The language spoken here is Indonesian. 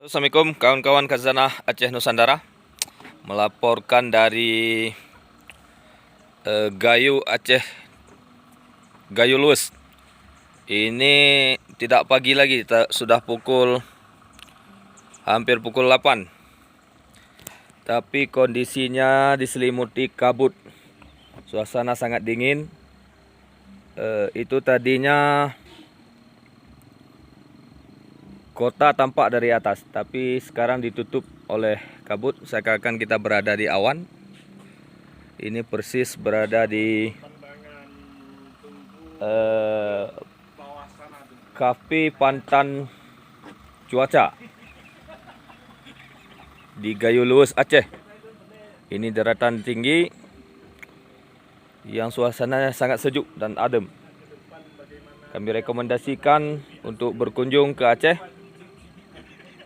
Assalamualaikum kawan-kawan Khazanah Aceh Nusantara, melaporkan dari Gayo Aceh, Gayo Luwes. Ini tidak pagi lagi, sudah hampir pukul 8. Tapi kondisinya diselimuti kabut. Suasana sangat dingin. Itu tadinya kota tampak dari atas, tapi sekarang ditutup oleh kabut. Seakan-akan kita berada di awan. Ini persis berada di Kafe Pantan Cuaca di Gayo Luwes, Aceh. Ini daratan tinggi yang suasananya sangat sejuk dan adem. Kami rekomendasikan untuk berkunjung ke Aceh